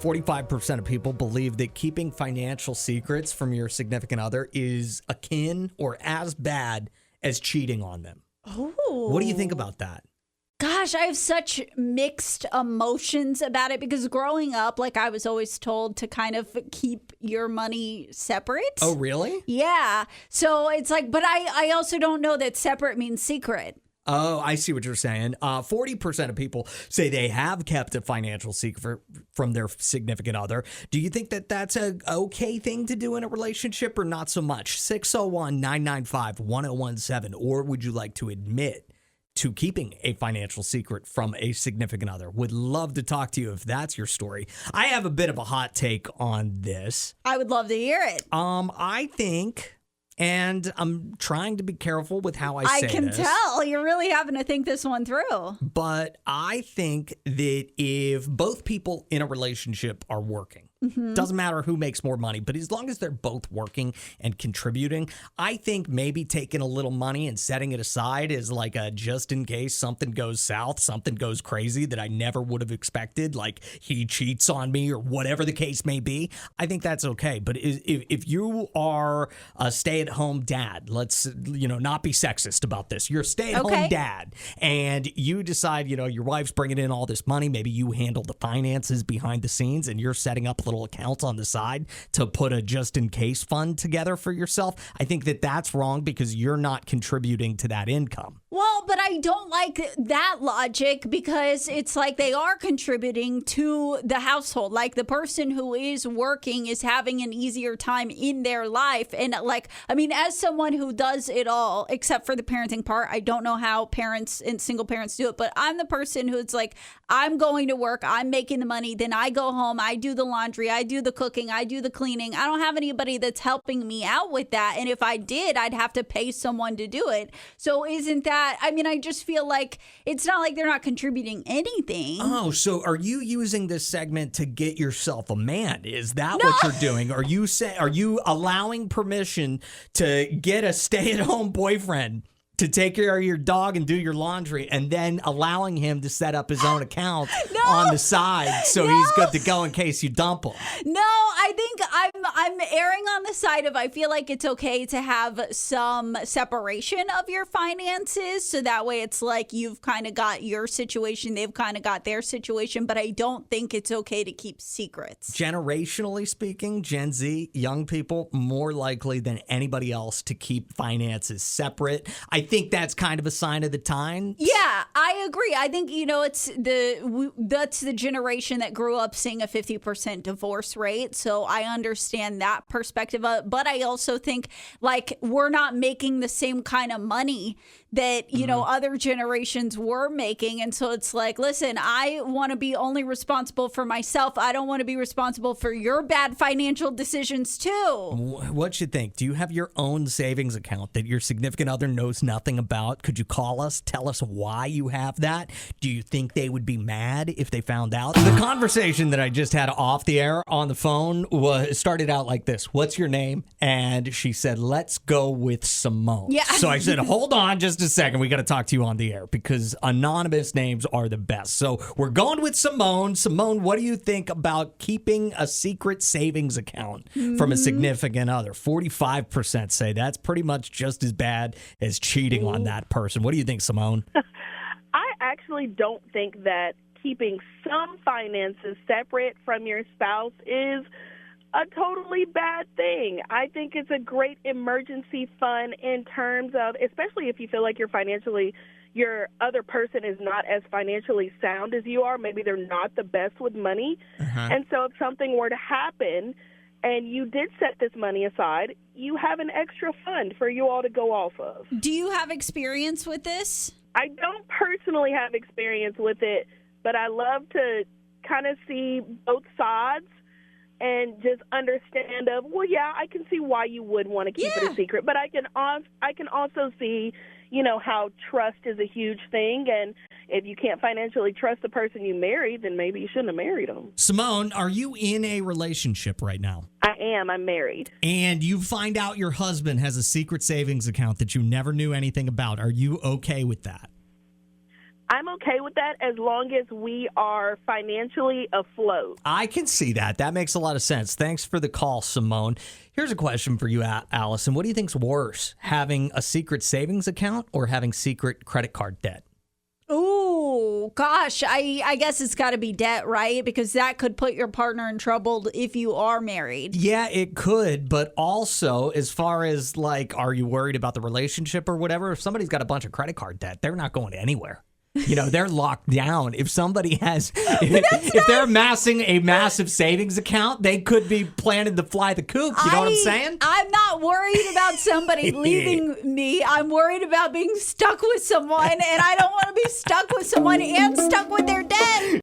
45% of people believe that keeping financial secrets from your significant other is akin or as bad as cheating on them. Oh. What do you think about that? Gosh, I have such mixed emotions about it because growing up, like I was always told to kind of keep your money separate. Oh, really? Yeah. So it's like, but I also don't know that separate means secret. Oh, I see what you're saying. 40% of people say they have kept a financial secret from their significant other. Do you think that that's an okay thing to do in a relationship or not so much? 601-995-1017. Or would you like to admit to keeping a financial secret from a significant other? Would love to talk to you if that's your story. I have a bit of a hot take on this. I would love to hear it. I think, and I'm trying to be careful with how I say this. I can tell. You're really having to think this one through. But I think that if both people in a relationship are working, doesn't matter who makes more money, but as long as they're both working and contributing, I think maybe taking a little money and setting it aside is like a just in case something goes south, something goes crazy that I never would have expected, like he cheats on me or whatever the case may be. I think that's okay. But if you are a stay-at-home dad, let's not be sexist about this. You're a stay-at-home dad, and you decide your wife's bringing in all this money. Maybe you handle the finances behind the scenes, and you're setting up little accounts on the side to put a just-in-case fund together for yourself. I think that that's wrong because you're not contributing to that income. Well, but I don't like that logic because it's like they are contributing to the household. Like the person who is working is having an easier time in their life. And as someone who does it all, except for the parenting part, I don't know how parents and single parents do it, but I'm the person who's like, I'm going to work, I'm making the money, then I go home, I do the laundry, I do the cooking, I do the cleaning. I don't have anybody that's helping me out with that. And if I did, I'd have to pay someone to do it. So isn't that, I just feel like it's not like they're not contributing anything. Oh, so are you using this segment to get yourself a man? Is that what you're doing? Are you allowing permission to get a stay-at-home boyfriend to take care of your dog and do your laundry, and then allowing him to set up his own account on the side so he's good to go in case you dump him? No, I think I'm erring on the side of I feel like it's okay to have some separation of your finances, so that way it's like you've kind of got your situation, they've kind of got their situation, but I don't think it's okay to keep secrets. Generationally speaking, Gen Z, young people, more likely than anybody else to keep finances separate. I think that's kind of a sign of the time. Yeah, I agree. I think, that's the generation that grew up seeing a 50% divorce rate. So I understand that perspective. But I also think we're not making the same kind of money that, other generations were making. And so it's like, listen, I want to be only responsible for myself. I don't want to be responsible for your bad financial decisions too. What you think? Do you have your own savings account that your significant other knows nothing about? Could you call us? Tell us why you have that. Do you think they would be mad if they found out? The conversation that I just had off the air on the phone started out like this. What's your name? And she said, let's go with Simone. Yeah. So I said, hold on just a second. We got to talk to you on the air because anonymous names are the best. So we're going with Simone. Simone, what do you think about keeping a secret savings account from a significant other? 45% say that's pretty much just as bad as cheating on that person. What do you think, Simone? I actually don't think that keeping some finances separate from your spouse is a totally bad thing. I think it's a great emergency fund in terms of, especially if you feel like your other person is not as financially sound as you are. Maybe they're not the best with money. And so if something were to happen and you did set this money aside, you have an extra fund for you all to go off of. Do you have experience with this? I don't personally have experience with it, but I love to kind of see both sides and just understand I can see why you would want to keep it a secret, but I can also see, how trust is a huge thing, and if you can't financially trust the person you married, then maybe you shouldn't have married them. Simone, are you in a relationship right now? I am. I'm married. And you find out your husband has a secret savings account that you never knew anything about. Are you okay with that? I'm okay with that as long as we are financially afloat. I can see that. That makes a lot of sense. Thanks for the call, Simone. Here's a question for you, Allison. What do you think's worse, having a secret savings account or having secret credit card debt? Ooh, gosh, I guess it's got to be debt, right? Because that could put your partner in trouble if you are married. Yeah, it could. But also, as far as like, are you worried about the relationship or whatever? If somebody's got a bunch of credit card debt, they're not going anywhere. You know, they're locked down. If somebody has, if they're amassing a massive savings account, they could be planning to fly the coop. You know what I'm saying? I'm not worried about somebody leaving me. I'm worried about being stuck with someone, and I don't want to be stuck with someone and stuck with their debt.